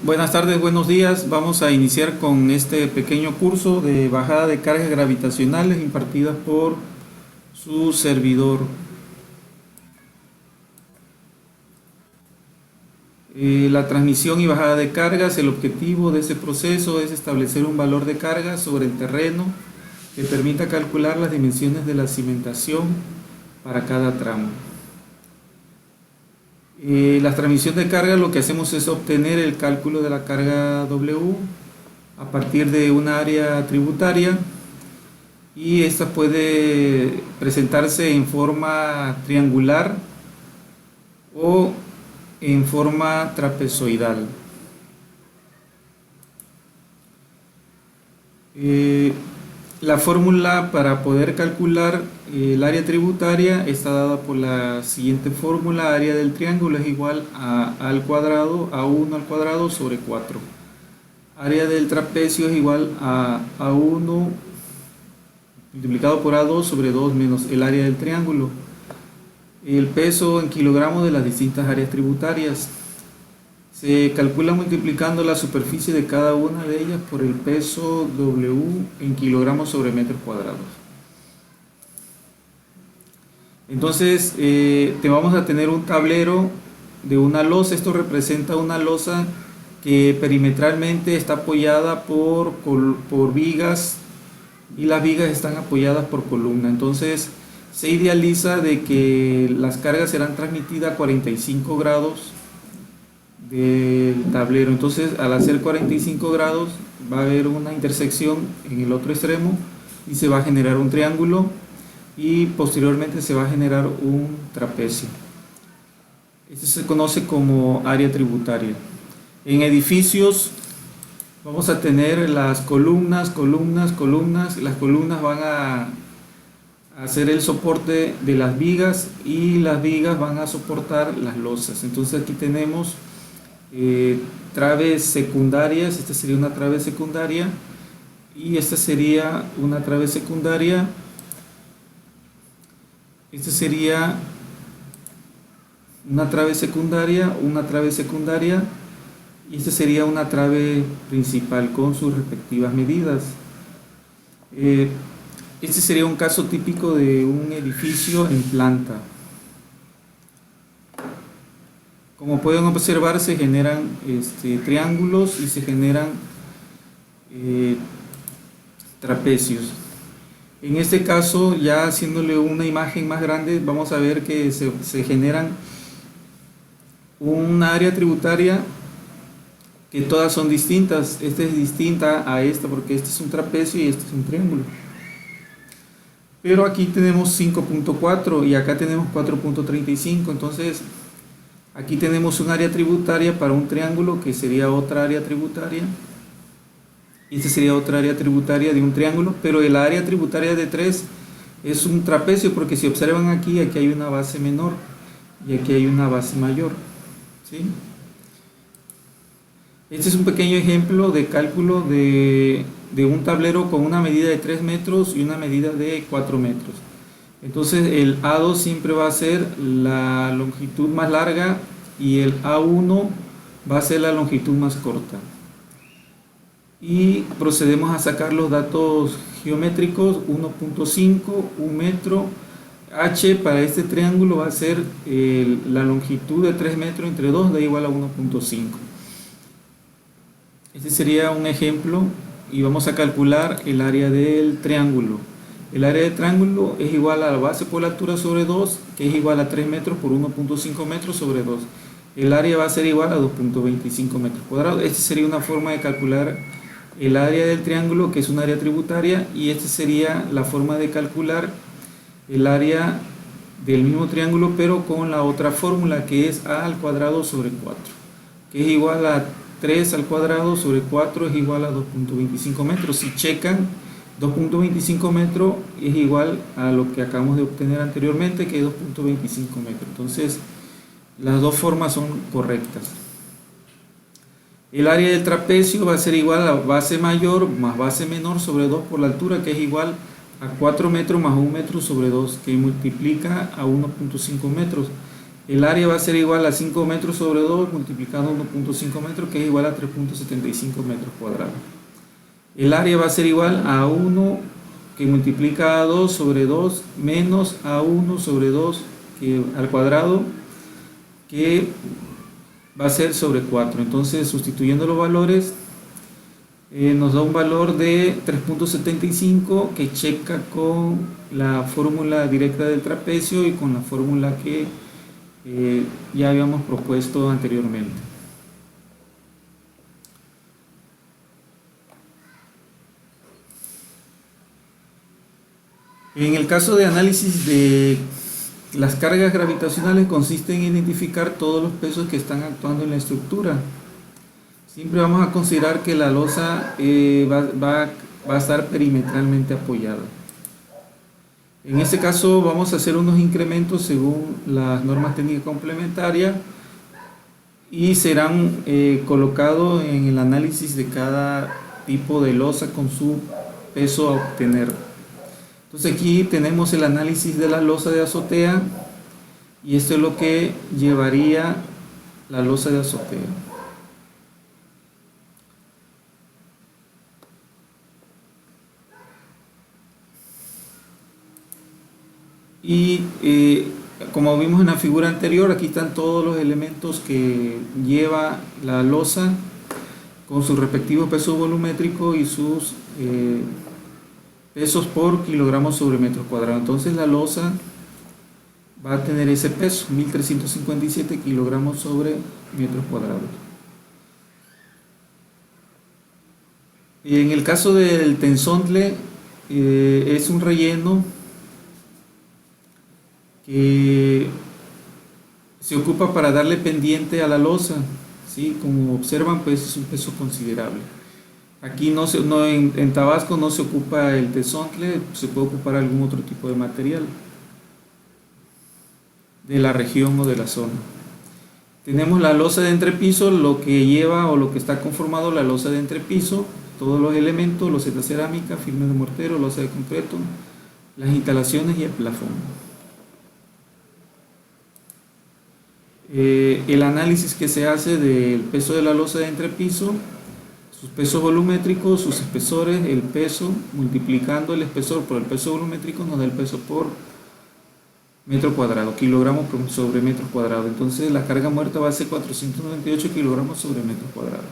Buenas tardes, buenos días. Vamos a iniciar con este pequeño curso de bajada de cargas gravitacionales impartidas por su servidor. La transmisión y bajada de cargas, el objetivo de ese proceso es establecer un valor de carga sobre el terreno que permita calcular las dimensiones de la cimentación para cada tramo. La transmisión de carga, lo que hacemos es obtener el cálculo de la carga W a partir de una área tributaria, y esta puede presentarse en forma triangular o en forma trapezoidal. La fórmula para poder calcular el área tributaria está dada por la siguiente fórmula. Área del triángulo es igual a A al cuadrado, A1 al cuadrado sobre 4. Área del trapecio es igual a A1 multiplicado por A2 sobre 2 menos el área del triángulo. El peso en kilogramos de las distintas áreas tributarias se calcula multiplicando la superficie de cada una de ellas por el peso W en kilogramos sobre metros cuadrados. Entonces te vamos a tener un tablero de una losa. Esto representa una losa que perimetralmente está apoyada por vigas, y las vigas están apoyadas por columnas. Entonces se idealiza de que las cargas serán transmitidas a 45 grados del tablero. Entonces, al hacer 45 grados va a haber una intersección en el otro extremo y se va a generar un triángulo, y posteriormente se va a generar un trapecio. Este se conoce como área tributaria. En edificios vamos a tener las columnas. Las columnas van a hacer el soporte de las vigas, y las vigas van a soportar las losas. Entonces aquí tenemos traves secundarias. Esta sería una trave secundaria, y esta sería una trave secundaria. Esta sería una trave secundaria, y esta sería una trave principal con sus respectivas medidas. Este sería un caso típico de un edificio en planta. Como pueden observar, se generan triángulos y se generan trapecios. En este caso, ya haciéndole una imagen más grande, vamos a ver que se generan una área tributaria que todas son distintas. Esta es distinta a esta porque este es un trapecio y este es un triángulo. Pero aquí tenemos 5.4 y acá tenemos 4.35. Entonces aquí tenemos un área tributaria para un triángulo, que sería otra área tributaria, y esta sería otra área tributaria de un triángulo, pero el área tributaria de 3 es un trapecio, porque si observan aquí hay una base menor y aquí hay una base mayor, ¿sí? Este es un pequeño ejemplo de cálculo de un tablero con una medida de 3 metros y una medida de 4 metros. Entonces el A2 siempre va a ser la longitud más larga y el A1 va a ser la longitud más corta. Y procedemos a sacar los datos geométricos. 1.5, 1 metro. H para este triángulo va a ser la longitud de 3 metros entre 2, da igual a 1.5. Este sería un ejemplo, y vamos a calcular el área del triángulo. El área del triángulo es igual a la base por la altura sobre 2, que es igual a 3 metros por 1.5 metros sobre 2. El área va a ser igual a 2.25 metros cuadrados. Esta sería una forma de calcular el área del triángulo, que es un área tributaria, y esta sería la forma de calcular el área del mismo triángulo, pero con la otra fórmula, que es A al cuadrado sobre 4, que es igual a 3 al cuadrado sobre 4 es igual a 2.25 metros. Si checan, 2.25 metros es igual a lo que acabamos de obtener anteriormente, que es 2.25 metros. Entonces, las dos formas son correctas. El área del trapecio va a ser igual a base mayor más base menor sobre 2 por la altura, que es igual a 4 metros más 1 metro sobre 2, que multiplica a 1.5 metros. El área va a ser igual a 5 metros sobre 2 multiplicando 1.5 metros, que es igual a 3.75 metros cuadrados. El área va a ser igual a 1 que multiplica a 2 sobre 2 menos a 1 sobre 2 al cuadrado, que va a ser sobre 4. Entonces, sustituyendo los valores, nos da un valor de 3.75 que checa con la fórmula directa del trapecio y con la fórmula que ya habíamos propuesto anteriormente. En el caso de análisis de las cargas gravitacionales, consiste en identificar todos los pesos que están actuando en la estructura. Siempre vamos a considerar que la losa va a estar perimetralmente apoyada. En este caso vamos a hacer unos incrementos según las normas técnicas complementarias y serán colocados en el análisis de cada tipo de losa con su peso a obtener. Entonces aquí tenemos el análisis de la losa de azotea y esto es lo que llevaría la losa de azotea. Y como vimos en la figura anterior, aquí están todos los elementos que lleva la losa con su respectivo peso volumétrico y sus pesos por kilogramos sobre metro cuadrado. Entonces la losa va a tener ese peso, 1357 kilogramos sobre metros cuadrados. En el caso del tensontle, es un relleno que se ocupa para darle pendiente a la losa, ¿sí? Como observan, pues es un peso considerable. Aquí en Tabasco no se ocupa el tensontle, se puede ocupar algún otro tipo de material de la región o de la zona. Tenemos la losa de entrepiso, lo que lleva o lo que está conformado la losa de entrepiso, todos los elementos, loseta cerámica, firme de mortero, losa de concreto, las instalaciones y el plafón. El análisis que se hace del peso de la losa de entrepiso, sus pesos volumétricos, sus espesores, el peso, multiplicando el espesor por el peso volumétrico nos da el peso por metro cuadrado, kilogramos sobre metro cuadrado. Entonces la carga muerta va a ser 498 kilogramos sobre metro cuadrado.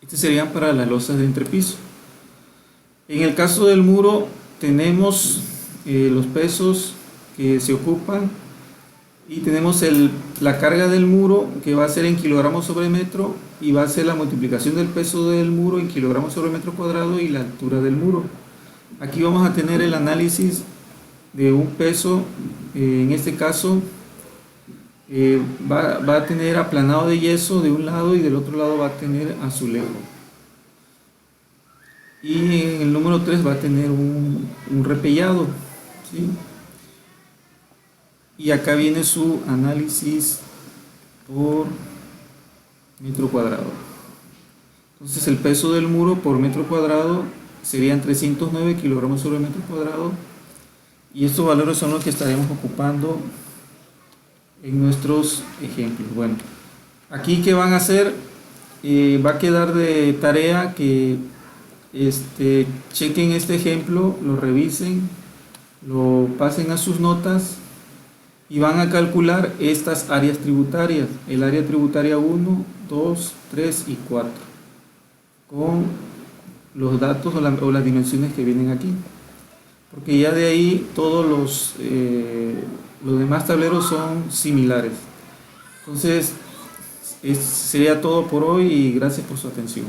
Este serían para las losas de entrepiso. En el caso del muro tenemos los pesos que se ocupan y tenemos la carga del muro, que va a ser en kilogramos sobre metro, y va a ser la multiplicación del peso del muro en kilogramos sobre metro cuadrado y la altura del muro. Aquí vamos a tener el análisis de un peso, en este caso va a tener aplanado de yeso de un lado y del otro lado va a tener azulejo. Y en el número 3 va a tener un repellado, ¿sí? Y acá viene su análisis por metro cuadrado. Entonces el peso del muro por metro cuadrado serían 309 kilogramos sobre metro cuadrado, y estos valores son los que estaremos ocupando en nuestros ejemplos. Bueno, aquí ¿qué van a hacer? Va a quedar de tarea que chequen este ejemplo, lo revisen, lo pasen a sus notas y van a calcular estas áreas tributarias, el área tributaria 1, 2, 3 y 4, con los datos o las dimensiones que vienen aquí, porque ya de ahí todos los demás tableros son similares. Entonces, sería todo por hoy y gracias por su atención.